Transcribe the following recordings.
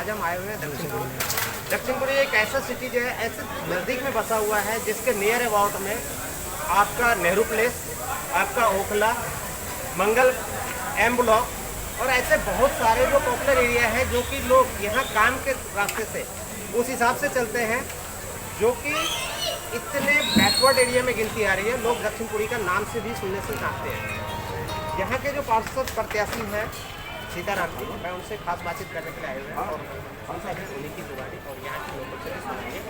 आज हम आए हुए हैं दक्षिणपुरी। दक्षिणपुरी एक ऐसा सिटी जो है ऐसे नज़दीक में बसा हुआ है जिसके नियर अबाउट में आपका नेहरू प्लेस, आपका ओखला, मंगल, एम ब्लॉक और ऐसे बहुत सारे जो पॉपुलर एरिया है जो कि लोग यहाँ काम के रास्ते से उस हिसाब से चलते हैं, जो कि इतने बैकवर्ड एरिया में गिनती आ रही है। लोग दक्षिणपुरी का नाम से भी सुनने से जानते हैं। यहाँ के जो पार्षद प्रत्याशी हैं सीताराम जी, मैं उनसे खास बातचीत करने के लिए आए हुए हैं और उनसे भी उन्हीं की जुबानी और यहाँ के लोगों से भी सुनेंगे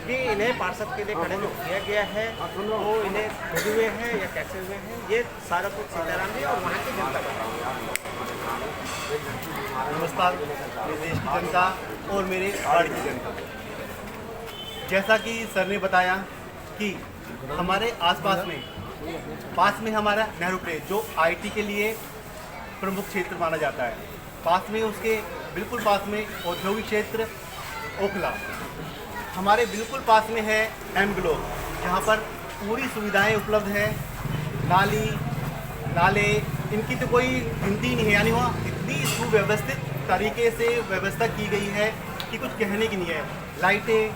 कि इन्हें पार्षद के लिए खड़े जो किया गया है वो इन्हें खुद हुए हैं या कैसे हुए हैं, ये सारा कुछ सीताराम जी और वहाँ की जनता बताएंगे। नमस्कार मेरे देश की जनता और मेरे वार्ड की जनता। जैसा कि सर ने बताया कि हमारे आसपास में पास में हमारा नेहरू प्लेस जो आईटी के लिए प्रमुख क्षेत्र माना जाता है, पास में उसके बिल्कुल पास में औद्योगिक क्षेत्र ओखला, हमारे बिल्कुल पास में है एम ब्लॉक जहाँ पर पूरी सुविधाएं उपलब्ध हैं। नाली नाले इनकी तो कोई गिनती नहीं है, यानी वहाँ इतनी सुव्यवस्थित तरीके से व्यवस्था की गई है कि कुछ कहने की नहीं है। लाइटें,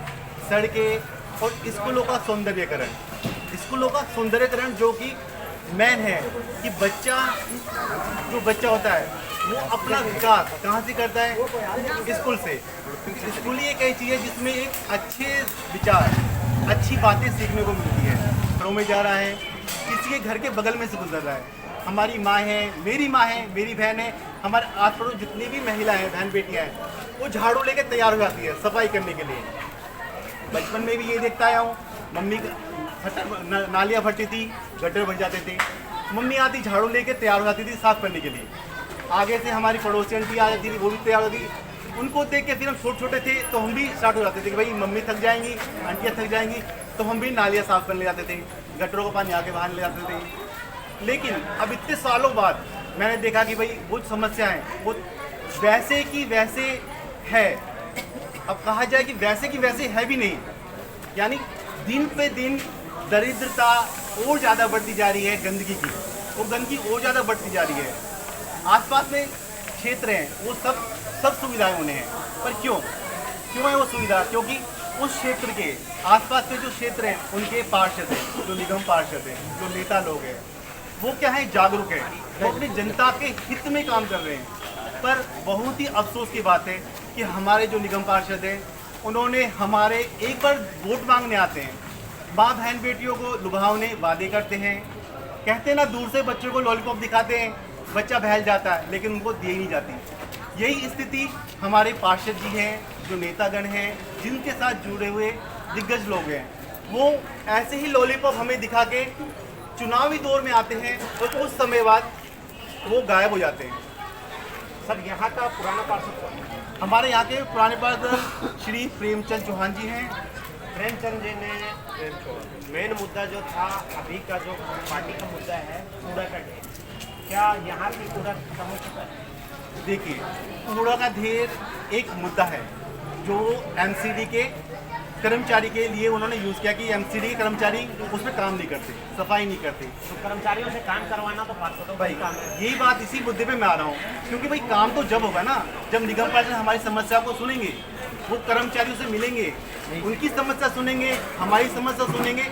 सड़कें और स्कूलों का सौंदर्यकरण, स्कूलों का सौंदर्यकरण जो कि मेन है कि जो बच्चा होता है वो अपना विकास कहाँ से करता है? स्कूल से। स्कूल ही एक ऐसी चीज़ है जिसमें एक अच्छे विचार, अच्छी बातें सीखने को मिलती है। घरों में जा रहा है, किसी के घर के बगल में से गुजर रहा है, हमारी माँ है, मेरी बहन है, हमारे आस पड़ोस जितनी भी महिलाएं हैं, बहन बेटियाँ हैं, वो झाड़ू लेकर तैयार हो जाती है सफाई करने के लिए। बचपन में भी ये देखता आया हूँ, मम्मी नालियाँ फटती थी, गड्ढे भर जाते थे, मम्मी आती झाड़ू लेके तैयार हो जाती थी साफ करने के लिए। आगे से हमारी पड़ोसी आंटी आ जाती थी, वो भी तैयार होती थी। उनको देख के फिर हम छोटे छोटे थे तो हम भी स्टार्ट हो जाते थे कि भाई मम्मी थक जाएंगी, आंटियाँ थक जाएंगी, तो हम भी नालियाँ साफ करने जाते थे, गटरों का पानी आके बाहर ले जाते थे। लेकिन अब इतने सालों बाद मैंने देखा कि भाई वो समस्याएँ वो वैसे की वैसे है। अब कहा जाए कि वैसे की वैसे है भी नहीं, यानी दिन पे दिन दरिद्रता और ज़्यादा बढ़ती जा रही है। गंदगी की वो गंदगी और ज़्यादा बढ़ती जा रही है। आसपास में क्षेत्र हैं वो सब सुविधाएं उन्हें हैं, पर क्यों है वो सुविधा? क्योंकि उस क्षेत्र के आसपास के जो क्षेत्र हैं उनके पार्षद हैं, जो निगम पार्षद हैं, जो नेता लोग हैं, वो क्या है, जागरूक है, वो अपनी जनता के हित में काम कर रहे हैं। पर बहुत ही अफसोस की बात है कि हमारे जो निगम पार्षद हैं उन्होंने हमारे एक बार वोट मांगने आते हैं, माँ बहन बेटियों को लुभावने वादे करते हैं, कहते हैं ना, दूर से बच्चों को लॉलीपॉप दिखाते हैं, बच्चा बहल जाता है, लेकिन उनको दी नहीं जाती। यही स्थिति हमारे पार्षद जी हैं, जो नेतागण हैं, जिनके साथ जुड़े हुए दिग्गज लोग हैं, वो ऐसे ही लॉलीपॉप हमें दिखा के चुनावी दौर में आते हैं और कुछ समय बाद वो गायब हो जाते हैं। सर, यहाँ का पुराना पार्षद हमारे यहाँ के पुराने पार्षद श्री प्रेमचंद चौहान जी हैं। प्रेमचंद जी ने मेन मुद्दा जो था अभी का जो पार्टी का मुद्दा है कूड़ा का ढेर, क्या यहाँ की कूड़ा कम हो चुका है? देखिए, कूड़ा का ढेर एक मुद्दा है जो एमसीडी के कर्मचारी के लिए उन्होंने यूज़ किया कि एमसीडी के कर्मचारी उसमें काम नहीं करते, सफाई नहीं करते। तो कर्मचारियों से काम करवाना तो पार्षदों का भाई काम है। यही बात, इसी मुद्दे पे मैं आ रहा हूँ, क्योंकि भाई काम तो जब होगा ना जब निगम पार्षद हमारी समस्या को सुनेंगे, वो कर्मचारियों से मिलेंगे, उनकी समस्या सुनेंगे, हमारी समस्या सुनेंगे,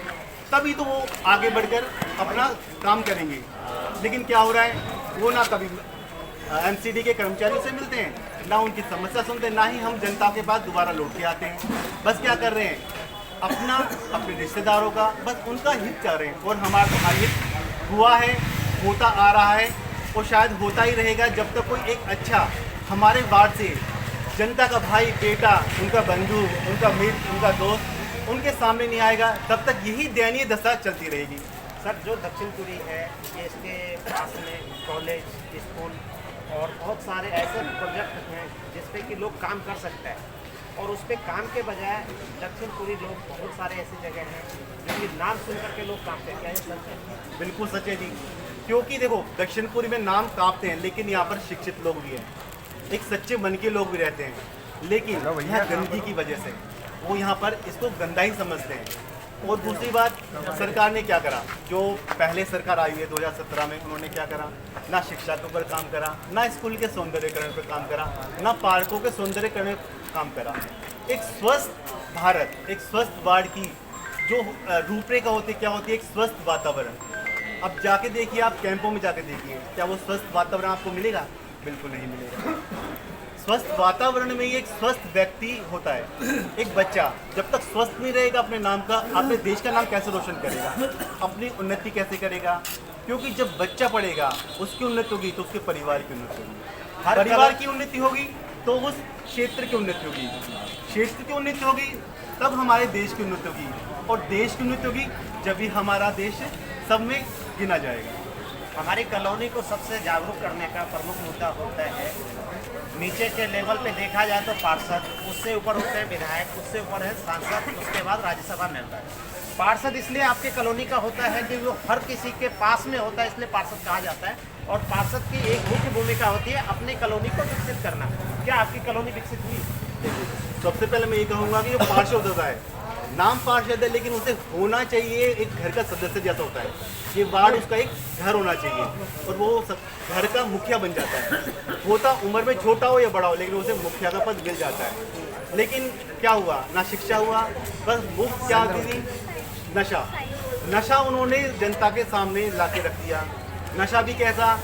तभी तो वो आगे बढ़कर अपना काम करेंगे। लेकिन क्या हो रहा है, वो ना कभी एमसीडी के कर्मचारियों से मिलते हैं, ना उनकी समस्या सुनते हैं, ना ही हम जनता के पास दोबारा लौट के आते हैं। बस क्या कर रहे हैं, अपने रिश्तेदारों का, बस उनका हित चाह रहे हैं। और हमारा हित हुआ है, होता आ रहा है और शायद होता ही रहेगा जब तक कोई एक अच्छा हमारे वार्ड से जनता का भाई, बेटा, उनका बंधु, उनका मित्र, उनका दोस्त उनके सामने नहीं आएगा, तब तक यही दयनीय दशा चलती रहेगी। सर, जो दक्षिणपुरी है ये इसके पास में कॉलेज, स्कूल और बहुत सारे ऐसे प्रोजेक्ट हैं जिस पे कि लोग काम कर सकते हैं, और उस पर काम के बजाय दक्षिणपुरी लोग बहुत सारे ऐसी जगह हैं जिनकी नाम सुन करके लोग कांपते हैं। क्या ये सच है? बिल्कुल सच है जी, क्योंकि देखो दक्षिणपुरी में नाम कांपते हैं, लेकिन यहाँ पर शिक्षित लोग भी हैं, एक सच्चे मन के लोग भी रहते हैं, लेकिन यहाँ गंदगी की वजह से वो यहाँ पर इसको गंदा ही समझते हैं। और दूसरी बात, सरकार ने क्या करा, जो पहले सरकार आई है 2017 में, उन्होंने क्या करा, ना शिक्षा के ऊपर काम करा, ना स्कूल के सौंदर्यकरण पर काम करा, ना पार्कों के सौंदर्यकरण पर काम करा। एक स्वस्थ भारत, एक स्वस्थ वार्ड की जो रूपरेखा होती है, क्या होती है, एक स्वस्थ वातावरण। अब जाके देखिए, आप कैंपों में जाके देखिए, क्या वो स्वस्थ वातावरण आपको मिलेगा? बिल्कुल नहीं मिलेगा। स्वस्थ वातावरण में ही एक स्वस्थ व्यक्ति होता है। एक बच्चा जब तक स्वस्थ नहीं रहेगा, अपने नाम का, अपने देश का नाम कैसे रोशन करेगा, अपनी उन्नति कैसे करेगा? क्योंकि जब बच्चा पढ़ेगा, उसकी उन्नति होगी तो उसके परिवार की उन्नति होगी, परिवार की उन्नति होगी तो उस क्षेत्र की उन्नति होगी, क्षेत्र की उन्नति होगी तब हमारे देश की उन्नति होगी, और देश की उन्नति होगी जब भी हमारा देश सब में गिना जाएगा। हमारी कॉलोनी को सबसे जागरूक करने का प्रमुख मुद्दा होता है, नीचे के लेवल पे देखा जाए तो पार्षद, उससे ऊपर होते हैं विधायक, उससे ऊपर है सांसद, उसके बाद राज्यसभा मेंबर। पार्षद इसलिए आपके कॉलोनी का होता है कि वो हर किसी के पास में होता है, इसलिए पार्षद कहा जाता है। और पार्षद की एक मुख्य भूमिका होती है अपनी कॉलोनी को विकसित करना। क्या आपकी कॉलोनी विकसित हुई? सबसे पहले मैं ये कहूँगा कि जो पार्षद होता है, नाम पार्षद है लेकिन उसे होना चाहिए एक घर का सदस्य जैसा होता है। ये वार्ड उसका एक घर होना चाहिए और वो घर का मुखिया बन जाता है। होता उम्र में छोटा हो या बड़ा हो, लेकिन उसे मुखिया का पद मिल जाता है। लेकिन क्या हुआ, ना शिक्षा हुआ, बस मुफ्त क्या होती थी, नशा। नशा उन्होंने जनता के सामने ला के रख दिया। नशा भी कैसा,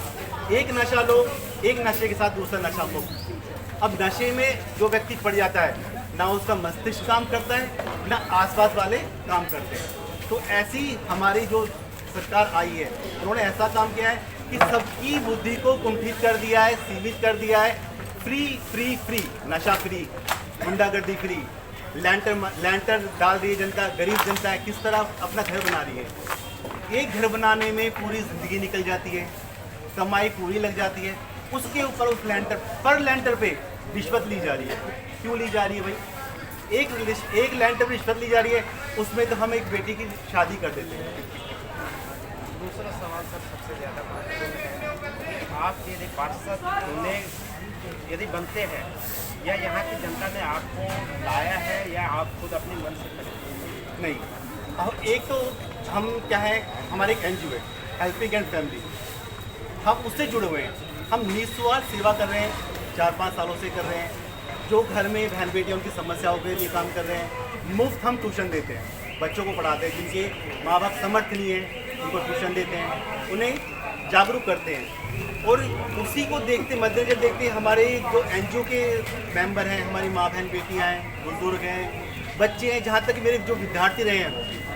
एक नशा लो, एक नशे के साथ दूसरा नशा मुक्त। अब नशे में जो व्यक्ति पड़ जाता है, ना उसका मस्तिष्क काम करता है, ना आसपास वाले काम करते हैं। तो ऐसी हमारी जो सरकार आई है, उन्होंने ऐसा काम किया है कि सबकी बुद्धि को कुंठित कर दिया है, सीमित कर दिया है। फ्री फ्री फ्री, नशा फ्री, गुंडागर्दी फ्री, लैंटर डाल रही है जनता, गरीब जनता है किस तरह अपना घर बना रही है। एक घर बनाने में पूरी ज़िंदगी निकल जाती है, कमाई पूरी लग जाती है, उसके ऊपर उस लैंटर पर लैंटर पे रिश्वत ली जा रही है। क्यों ली जा रही है भाई? एक लैंटर पर रिश्वत ली जा रही है, उसमें तो हम एक बेटी की शादी कर देते हैं। दूसरा सवाल सर सबसे ज़्यादा महत्वपूर्ण है, आप यदि पार्षद होने यदि बनते हैं, या यहाँ की जनता ने आपको लाया है या आप खुद अपनी मन से खरीदे? नहीं, अब एक तो हम क्या है, हमारे एक NGO है हेल्पिंग एंड फैमिली, हम उससे जुड़े हुए हैं। हम निस्वार्थ सेवा कर रहे हैं, 4-5 सालों से कर रहे हैं। जो घर में बहन बेटियों की समस्याओं के लिए काम कर रहे हैं। मुफ्त हम ट्यूशन देते हैं, बच्चों को पढ़ाते हैं, जिनके माँ बाप समर्थ नहीं है उनको ट्यूशन देते हैं, उन्हें जागरूक करते हैं। और उसी को देखते, मद्देनजर देखते हमारे जो NGO के मेंबर हैं, हमारी माँ बहन बेटियाँ हैं, बुजुर्ग हैं, बच्चे हैं, जहाँ तक मेरे जो विद्यार्थी रहे हैं,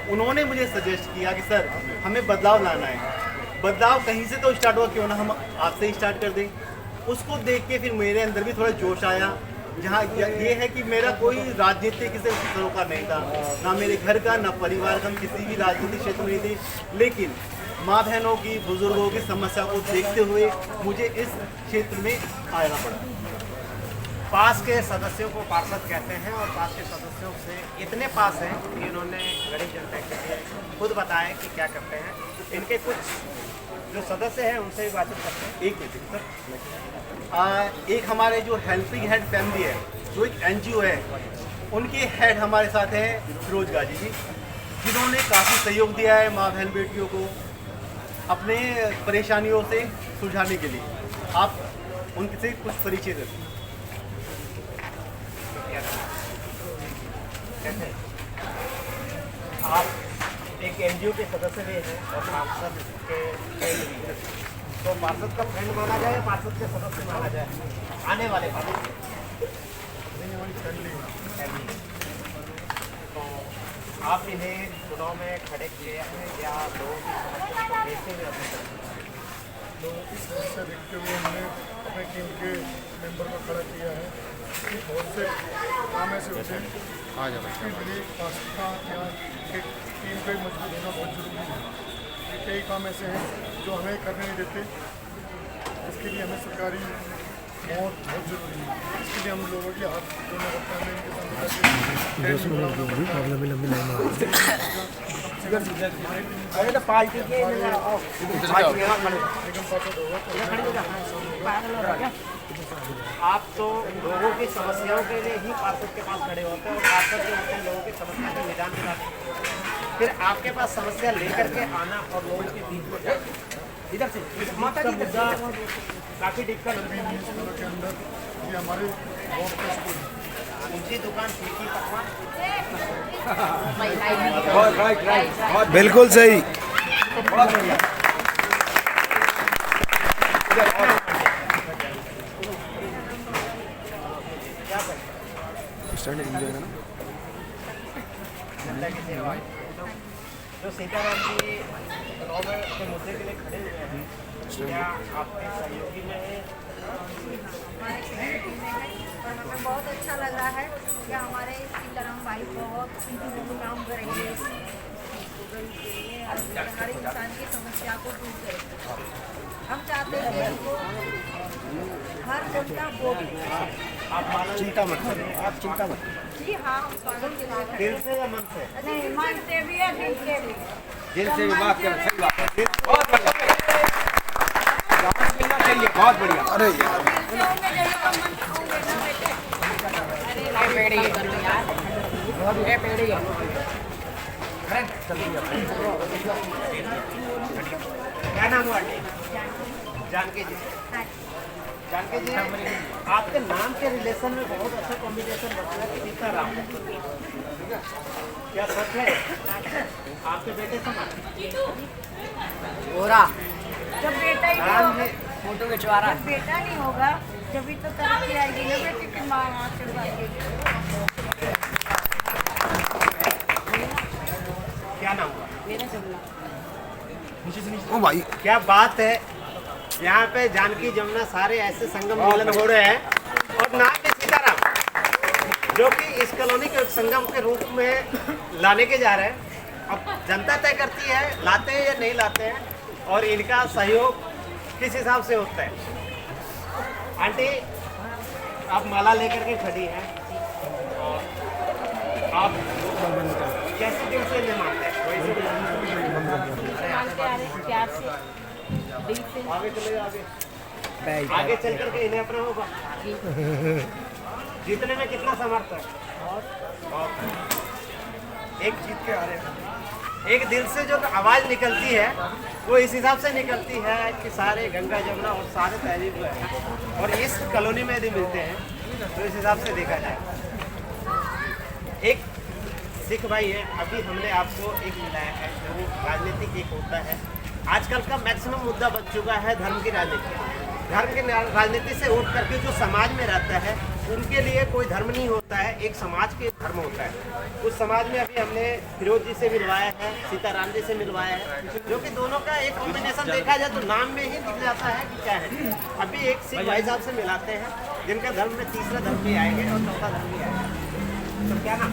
उन्होंने मुझे सजेस्ट किया कि सर हमें बदलाव लाना है। बदलाव कहीं से तो स्टार्ट हुआ, क्यों ना हम आपसे ही स्टार्ट कर दें। उसको देख के फिर मेरे अंदर भी थोड़ा जोश आया, जहाँ ये है कि मेरा कोई राजनीतिक से सरोकार नहीं था, ना मेरे घर का, ना परिवार का, किसी भी राजनीतिक क्षेत्र में नहीं थी। लेकिन माँ बहनों की, बुजुर्गों की समस्या को देखते हुए मुझे इस क्षेत्र में आना पड़ा। पास के सदस्यों को पार्षद कहते हैं, और पास के सदस्यों से इतने पास हैं कि इन्होंने गरीब जनता के लिए खुद बताया कि क्या करते हैं। इनके कुछ जो सदस्य हैं उनसे भी बातचीत करते हैं। एक मिनट सर, एक हमारे जो हेल्पिंग हैंड फैमिली है, जो एक NGO है, उनके हेड हमारे साथ हैं फिरोज गाजी जी, जिन्होंने काफ़ी सहयोग दिया है माँ बहन बेटियों को अपने परेशानियों से सुलझाने के लिए। आप उनसे कुछ परिचय दें। कैसे आप एक NGO के सदस्य भी हैं और पार्षद के फ्रेंड भी हैं, तो पार्षद का फ्रेंड माना जाए या पार्षद के सदस्य माना जाए? आने वाले तो आप इन्हें चुनाव में खड़े किए हैं या लोगों की समस्या को देखते हुए अपने लोगों की समस्या देखते हुए हमने अपने टीम के मेंबर को खड़ा किया है कि बहुत से काम ऐसे होते हैं उसके लिए पास्ता या एक टीम को मजबूत होना बहुत जरूरी है। ये कई काम ऐसे हैं जो हमें करने नहीं देते, इसके लिए हमें सरकारी मौत बहुत जरूरी है। इसके लिए हम लोगों के हाथ जोड़ना पड़ता है, इनके सामने लंबी लाइन पार्टी के निगम पार्षद होगा तो आप तो लोगों की समस्याओं के लिए ही पार्षद के पास खड़े होते हैं और पार्षद जो होते हैं लोगों की समस्या के निदान दिलाते हैं। फिर आपके पास समस्या लेकर के आना और लोगों के बीच में जाना। इधर से माता जी मुद्दा काफ़ी दिक्कत के अंदर ये हमारे वोट का स्कूल है। उनकी दुकान फीकी पकवान बिल्कुल सही। जनता की सेवा जो सीताराम जी गवर्नमेंट के मुद्दे के लिए खड़े हुए हैं, क्या आपके सहयोगी में है? और हमें बहुत अच्छा लग रहा है कि हमारे सीताराम भाई बहुत काम करेंगे और हर इंसान की समस्या को दूर करेंगे। हम चाहते हैं कि इनको हर जनता वोट चिंता मत करिए, आप चिंता मत जी हाँ, हम स्वागत के लिए दिल से या मन से? नहीं, मन से भी है, दिल से भी। दिल से भी बात कर, सही बात है। बहुत बढ़िया, मिलना चाहिए, बहुत बढ़िया। अरे यार दिल से होंगे जब हम मन से होंगे ना बेटे। क्या नाम हुआ? जानकी जी। जानकी जी, आपके नाम के रिलेशन में बहुत अच्छा कॉम्बिनेशन बनता है सीताराम। ठीक है, क्या सच है? आपके बेटे समान जब बेटा ही नहीं नाम होगा, है फोटो खिंचवा रहा, जब बेटा नहीं होगा जब तो तरक्की आएगी ना बेटे की माँ आशीर्वाद देगी। क्या नाम हुआ? ओ भाई, क्या बात है, यहाँ पे जानकी जमुना सारे ऐसे संगम मिलन हो रहे हैं और नाम भी सीताराम, जो कि इस कॉलोनी को एक संगम के रूप में लाने के जा रहे हैं। अब जनता तय करती है लाते हैं या नहीं लाते हैं, और इनका सहयोग किस हिसाब से होता है। आंटी, आप माला लेकर के खड़ी हैं और आप कैसे दिल से नहीं मानते हैं? प्यार से, दिल से। आगे चले, आगे चल करके इन्हें अपना होगा। जीतने में कितना समर्थ है? एक जीत के आ रहे हैं। एक दिल से जो आवाज़ निकलती है वो इस हिसाब से निकलती है कि सारे गंगा जमुना और सारे तहजीब हैं और इस कॉलोनी में यदि मिलते हैं तो इस हिसाब से देखा जाए। एक सिख भाई है, अभी हमने आपको एक मिलाया है जो राजनीतिक एक होता है। आजकल का मैक्सिमम मुद्दा बन चुका है धर्म की राजनीति। धर्म की राजनीति से उठ करके जो समाज में रहता है उनके लिए कोई धर्म नहीं होता है, एक समाज के धर्म होता है। उस समाज में अभी हमने फिरोज जी से मिलवाया है, सीताराम जी से मिलवाया है, जो कि दोनों का एक कॉम्बिनेशन देखा जाए तो नाम में ही दिख जाता है कि क्या है। अभी एक सिख भाई साहब से मिलाते हैं जिनका धर्म में तीसरा धर्म भी आएंगे और चौथा धर्म भी आएगा। तो क्या नाम?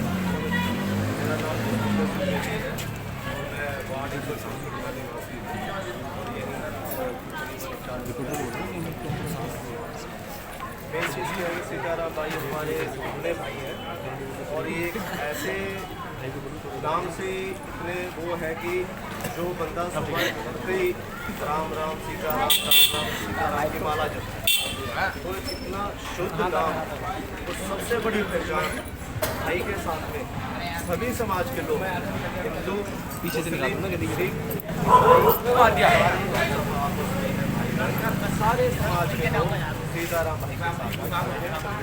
मेन चीज़ क्या है कि सीताराम भाई हमारे बड़े भाई हैं और ये एक ऐसे नाम से इतने वो है कि जो बंदा सुबह उठते ही राम राम सीताराम सीताराम की माला जपता है तो इतना शुद्ध नाम तो सबसे बड़ी पहचान भाई के साथ में सभी समाज के लोग हिंदू पीछे से सारे समाज के लोग सीताराम भाई के साथ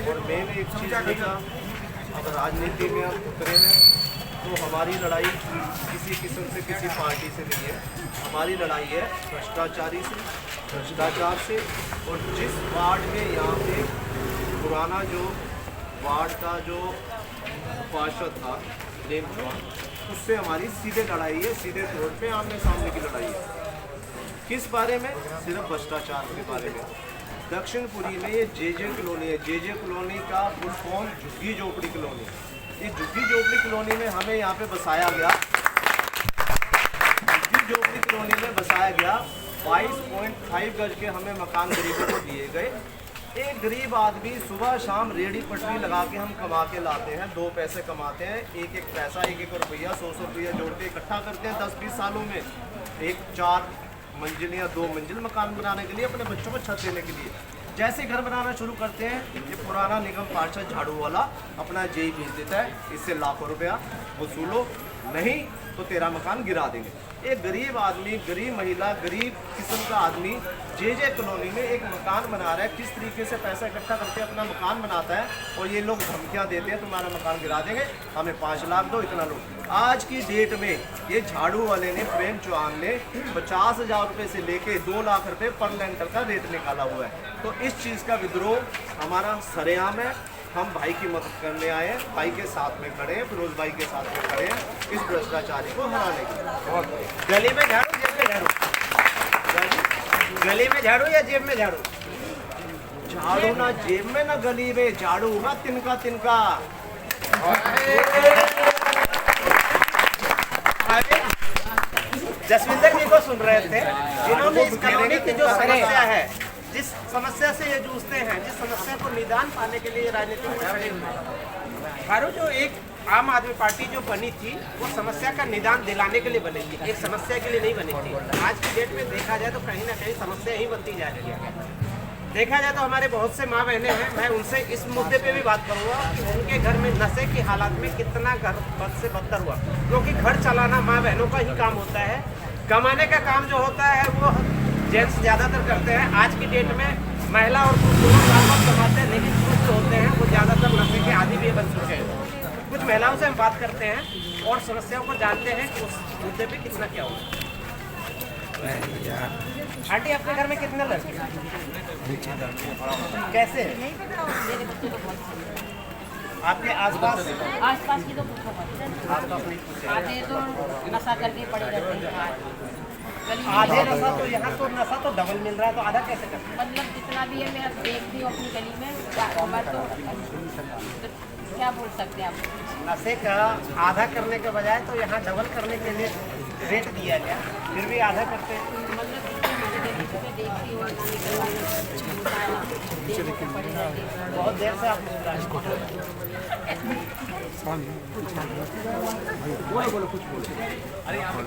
और मैंने एक चीज़ देखा, अगर राजनीति में हम उतरे हैं तो हमारी लड़ाई किसी किस्म से किसी पार्टी से नहीं है। हमारी लड़ाई है भ्रष्टाचारी से, भ्रष्टाचार से। और जिस वार्ड में यहाँ पे पुराना जो वार्ड का जो पार्षद था नेम चौहान, उससे हमारी सीधे लड़ाई है, सीधे तौर पे आमने सामने की लड़ाई है। किस बारे में? सिर्फ भ्रष्टाचार के बारे में। दक्षिणपुरी में ये जे कॉलोनी है, जे कॉलोनी का फुल फॉर्म झुग्गी झोपड़ी कॉलोनी। ये झुग्गी झोपड़ी कॉलोनी में हमें यहाँ पे बसाया गया, झुग्गी झोपड़ी कॉलोनी में बसाया गया 22.5 गज के हमें मकान गरीबों को दिए गए। एक गरीब आदमी सुबह शाम रेडी पटरी लगा के हम कमा के लाते हैं, 2 पैसे कमाते हैं, एक पैसा 1 रुपया 100 रुपया जोड़ के इकट्ठा करते हैं 10-20 सालों में। एक 4 मंजिल या 2 मंजिल मकान बनाने के लिए, अपने बच्चों को छत देने के लिए। जैसे घर बनाना शुरू करते हैं, ये पुराना निगम पार्षद झाड़ू वाला अपना जेई भेज देता है, इससे लाखों रुपया वसूलो, नहीं तो तेरा मकान गिरा देंगे। एक गरीब आदमी, गरीब महिला, गरीब किस्म का आदमी जे कॉलोनी में एक मकान बना रहा है, किस तरीके से पैसा इकट्ठा करके अपना मकान बनाता है, और ये लोग धमकियां देते हैं तुम्हारा मकान गिरा देंगे, हमें 5 लाख दो, इतना लो। आज की डेट में ये झाड़ू वाले ने, प्रेम चौहान ने 50,000 रुपये से लेके 2 लाख रुपये पर लेंटर का रेट निकाला हुआ है। तो इस चीज़ का विद्रोह हमारा सरेआम है। हम भाई की मदद करने आए हैं, भाई के साथ में खड़े हैं, फिरोज भाई के साथ में खड़े हैं इस भ्रष्टाचारी को हराने के लिए। गली में झाड़ू, जेब में झाड़ू, गली में झाड़ू या जेब में झाड़ू? झाड़ू ना जेब में ना गली में, झाड़ू ना तिनका तिनका। जसविंदर जी को सुन रहे थे, जिन्होंने इस कॉलोनी की जो समस्या है, जिस समस्या से ये जूझते हैं, जिस समस्या को निदान पाने के लिए राजनीति में खड़े हुए। झाड़ू जो एक आम आदमी पार्टी जो बनी थी, वो समस्या का निदान दिलाने के लिए बनी थी, एक समस्या के लिए नहीं बनी थी। आज की डेट में देखा जाए तो कहीं ना कहीं समस्या ही बनती जा रही है। देखा जाए तो हमारे बहुत से माँ बहनें हैं, मैं उनसे इस मुद्दे पे भी बात करूँगा कि उनके घर में नशे की हालात में कितना घर बद से बदतर हुआ, क्योंकि घर चलाना माँ बहनों का ही काम होता है। कमाने का काम जो होता है वो जेंट्स ज़्यादातर करते हैं। आज की डेट में महिला और पुरुष दोनों काम कमाते हैं, लेकिन पुरुष जो होते हैं वो ज़्यादातर नशे के आदी भी बन चुके हैं। कुछ महिलाओं से हम बात करते हैं और समस्याओं को जानते हैं कि उस मुद्दे पे कितना क्या होगा। आंटी, आपके घर में कितने लड़के हैं? कैसे है? आपके आसपास की तो पूछो मत। आधे तो नशा करके पड़े रहते हैं। गली में आधे नशा तो यहाँ तो नशा तो डबल मिल रहा है, तो आधा कैसे करते हैं? मतलब जितना भी है, मैं देखती हूँ अपनी गली में, मैं तो क्या बोल सकते हैं आप। नशे का आधा करने के बजाय तो यहाँ डबल करने के लिए रेट दिया गया, फिर भी आधा करते हैं। मतलब देखती हूँ पड़े रहते हैं। बहुत देर से आप मुस्कुरा रहे हैं।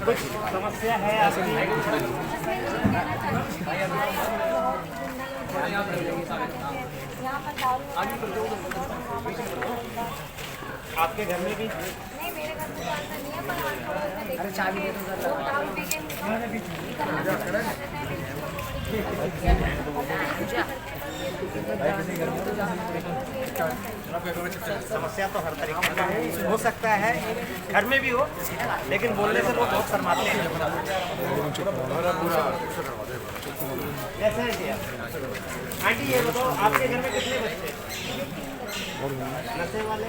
कुछ समस्या है आपके घर में भी? नहीं, मेरे घर में ऐसा नहीं है, पर अरे चाबी दे समस्या तो हर तरीके का है, हो सकता है घर में भी हो, लेकिन बोलने से लोग बहुत शर्माते हैं। कैसे हैं जी आप? आंटी ये बताओ, आपके घर में कितने बच्चे नशे वाले?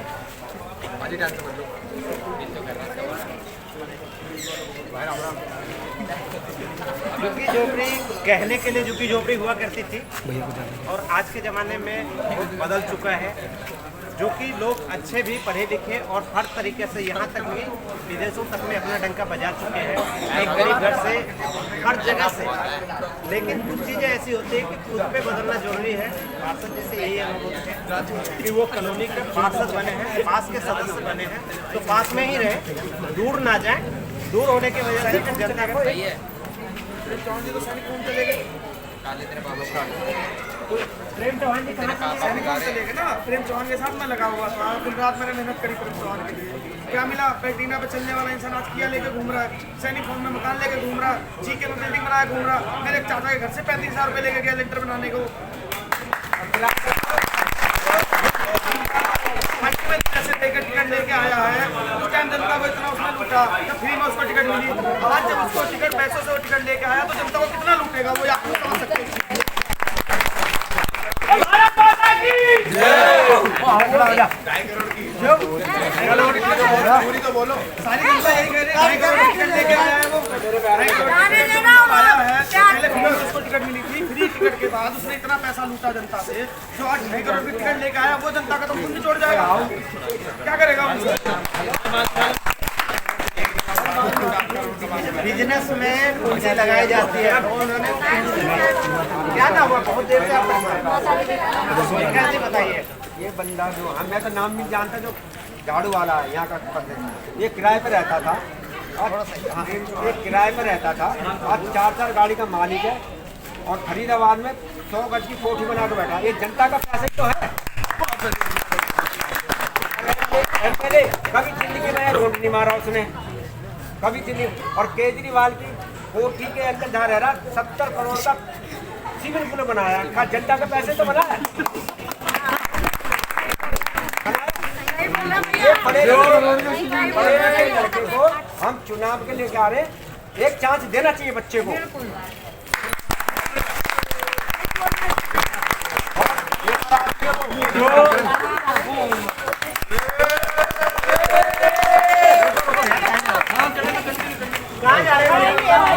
झुग्गी झोपड़ी कहने के लिए झुग्गी झोपड़ी हुआ करती थी, और आज के ज़माने में बहुत बदल चुका है, जो कि लोग अच्छे भी पढ़े लिखे और हर तरीके से यहाँ तक भी विदेशों तक में अपना डंका बजा चुके हैं, एक गरीब घर से हर जगह से। लेकिन कुछ चीज़ें ऐसी होती है कि खुद पे बदलना जरूरी है। पार्षद जैसे यही अनुभव है कि वो कॉलोनी के पार्षद बने हैं, पास के सदस्य बने हैं, तो पास में ही रहे, दूर ना जाए। दूर होने की वजह से जनता को प्रेम चौहान जी कहाँ से लेके ना, प्रेम चौहान के साथ मैं लगा हुआ था, दिन रात मैंने मेहनत करी प्रेम चौहान के लिए। क्या मिला? पैटीना पे चलने वाला इंसान आज किया लेके घूम रहा है, सैनिक फॉर्म में मकान लेके घूम रहा है, जी के बिल्डिंग बनाया घूम रहा है। मेरे एक चाचा के घर से 35,000 रुपये लेके गया लेंटर बनाने को। टिकट लेके आया है, उस टाइम जनता को इतना उसने लूटा, जब फ्री में उसको टिकट मिली। आज जब उसको टिकट पैसों से वो टिकट लेके आया तो जनता को कितना लूटेगा वो आप समझ सकते हैं। सारी जनता यही कह रही है, 2.5 करोड़ टिकट लेके आया है वो, 2.5 करोड़ आया है। पहले फ्री में उसको टिकट मिली थी, फ्री टिकट के बाद उसने इतना पैसा लूटा जनता से, जो आज 2.5 करोड़ की टिकट लेके आया वो जनता का तो खून निचोड़ जाएगा। क्या करेगा? बिजनेस में पूंजी लगाई जाती है, तो उन्होंने क्या ना हुआ? बहुत देर से आप बताइए। ये बंदा जो मैं तो नाम नहीं जानता, जो झाड़ू वाला है यहाँ का, ये किराए पे रहता था, एक किराए पर रहता था, आज 4-4 गाड़ी का मालिक है और फरीदाबाद में 100 गज की कोठी बना के बैठा। ये जनता का पैसा ही तो है। एमएलए कभी जिंदगी में रोड नहीं मारा उसने, कभी जिंदगी। और केजरीवाल की कोठी के अंदर जहाँ रह रहा 70 करोड़ का स्विमिंग पूल बनाया, खा जनता के पैसे तो बना है। ये पढ़े लड़के को हम चुनाव के लिए जा रहे हैं, एक चांस देना चाहिए बच्चे को।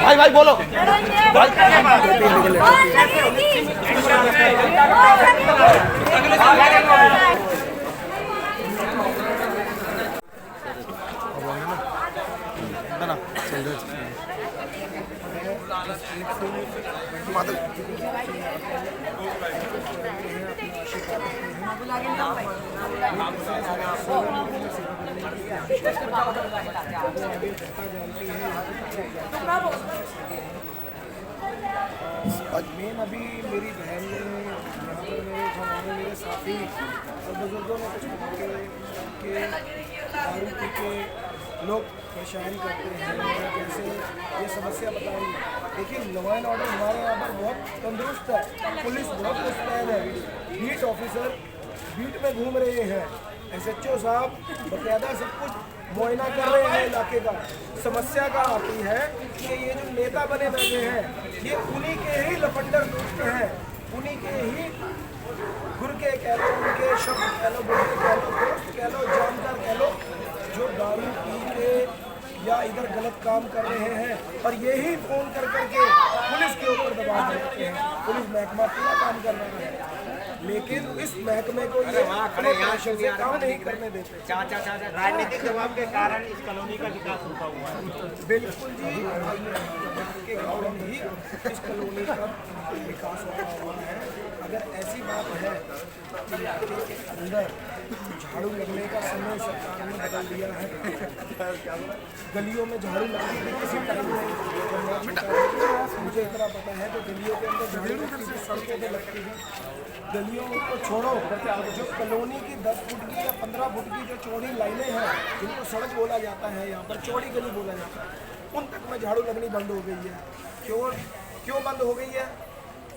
भाई भाई बोलो मेन अभी मेरी बहन ने यहाँ पर मेरे साथी और बुजुर्गों ने कुछ कहा कि दारू पी के लोग परेशान करते हैं, जैसे ये समस्या बताई। देखिए लॉ एंड ऑर्डर हमारे यहाँ पर बहुत तंदुरुस्त है, पुलिस बहुत मुस्तैद है, बीट ऑफिसर बीट में घूम रहे हैं, SHO साहब बकायदा सब कुछ मुआयना कर रहे हैं इलाके का। समस्या का आती है कि ये जो नेता बने बैठे हैं ये उन्हीं के ही लफंडर दोस्त हैं, उन्हीं के ही गुर के कह लो, उनके शब्द कह लो, बुढ़े कह लो, दोस्त कह लो, जानकार कह लो, जो दारू पी के या इधर गलत काम कर रहे हैं और यही फोन कर करके पुलिस के ऊपर दबाव बनाते हैं। पुलिस महकमा पूरा काम कर रहा है लेकिन इस महकमे को ये प्रेशर से काम नहीं करने देते। राजनीतिक दबाव के कारण इस कॉलोनी का विकास रुका हुआ है। बिल्कुल जी, के कारण ही इस कॉलोनी का विकास होता हुआ है। अगर ऐसी बात है कि इलाके के अंदर झाड़ू लगने का समय सरकार ने बदल दिया है, गलियों में झाड़ू लगने की किसी टाइम नहीं। मुझे इतना पता है कि गलियों के अंदर झाड़ू सड़कों पर लगती है। गलियों को छोड़ो, जो कॉलोनी की 10 फुट की या 15 फुट की जो चौड़ी लाइनें हैं जिनको सड़क बोला जाता है, यहाँ पर चौड़ी गली बोला जाता है, उन तक में झाड़ू लगनी बंद हो गई है। क्यों बंद हो गई है?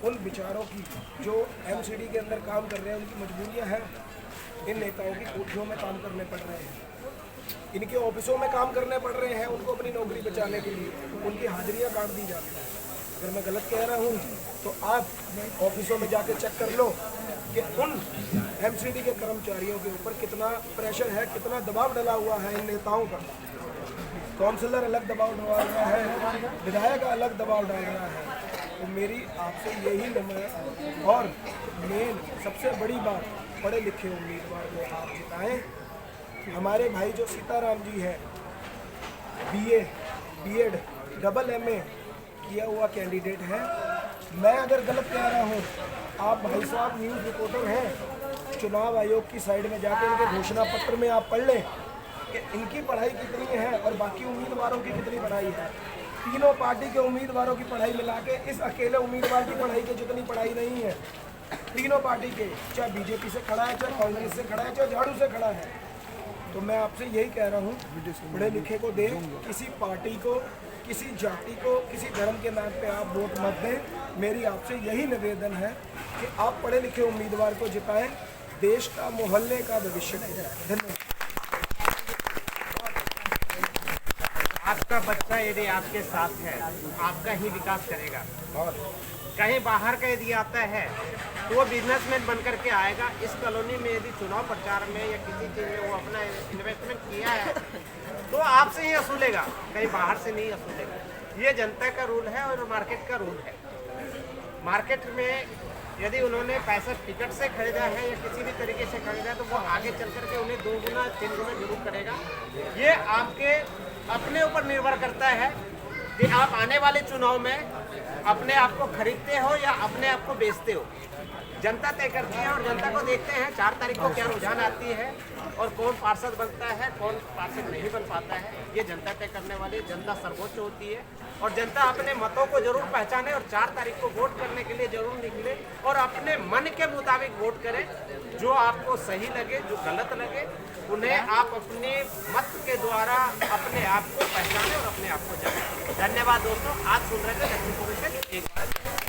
उन विचारों की जो MCD के अंदर काम कर रहे हैं उनकी मजबूरियाँ हैं। इन नेताओं की कोठियों में काम करने पड़ रहे हैं, इनके ऑफिसों में काम करने पड़ रहे हैं उनको अपनी नौकरी बचाने के लिए, उनकी हाजिरियाँ काट दी जाती हैं। अगर मैं गलत कह रहा हूँ तो आप ऑफिसों में जाके चेक कर लो कि उन MCD के कर्मचारियों के ऊपर कितना प्रेशर है, कितना दबाव डाला हुआ है इन नेताओं का। काउंसलर अलग दबाव डाल रहा है, विधायक अलग दबाव डाल रहा है। तो मेरी आपसे यही नम्र और मेन सबसे बड़ी बात, पढ़े लिखे उम्मीदवार को आप जिताएं। हमारे भाई जो सीताराम जी हैं, BA, B.Ed, AA किया हुआ कैंडिडेट है। मैं अगर गलत कह रहा हूँ, आप भाई साहब न्यूज़ रिपोर्टर हैं, चुनाव आयोग की साइड में जाकर इनके घोषणा पत्र में आप पढ़ लें कि इनकी पढ़ाई कितनी है और बाकी उम्मीदवारों की कितनी पढ़ाई है। तीनों पार्टी के उम्मीदवारों की पढ़ाई मिला के इस अकेले उम्मीदवार की पढ़ाई की जितनी पढ़ाई नहीं है, तीनों पार्टी के, चाहे BJP से खड़ा है, चाहे कांग्रेस से खड़ा है, चाहे झाड़ू से खड़ा है। तो मैं आपसे यही कह रहा हूँ, पढ़े लिखे को दें, किसी पार्टी को, किसी जाति को, किसी धर्म के नाम पे आप वोट मत दें। मेरी आपसे यही निवेदन है कि आप पढ़े लिखे उम्मीदवार को जिताएं, देश का, मोहल्ले का भविष्य है। धन्यवाद। आपका बच्चा यदि आपके साथ है आपका ही विकास करेगा। कहीं बाहर का यदि आता है तो वो बिजनेसमैन बन करके आएगा। इस कॉलोनी में यदि चुनाव प्रचार में या किसी चीज़ में वो अपना इन्वेस्टमेंट किया है तो आपसे ही असूलेगा, कहीं बाहर से नहीं असूलेगा। ये जनता का रूल है और मार्केट का रूल है। मार्केट में यदि उन्होंने पैसा टिकट से खरीदा है या किसी भी तरीके से खरीदा है तो वो आगे चल करके उन्हें 2 गुना 3 गुना जरूर करेगा। ये आपके अपने ऊपर निर्भर करता है कि आप आने वाले चुनाव में अपने आप को खरीदते हो या अपने आप को बेचते हो। जनता तय करती है और जनता को देखते हैं 4 तारीख को क्या रुझान आती है और कौन पार्षद बनता है, कौन पार्षद नहीं बन पाता है, ये जनता तय करने वाली। जनता सर्वोच्च होती है और जनता अपने मतों को जरूर पहचाने और 4 तारीख को वोट करने के लिए जरूर निकले और अपने मन के मुताबिक वोट करें। जो आपको सही लगे, जो गलत लगे, उन्हें आप अपने मत के द्वारा अपने आप को पहचाने और अपने आप को जाने। धन्यवाद दोस्तों। आज सुन रहे थे दक्षिण पूर्व से एक बार।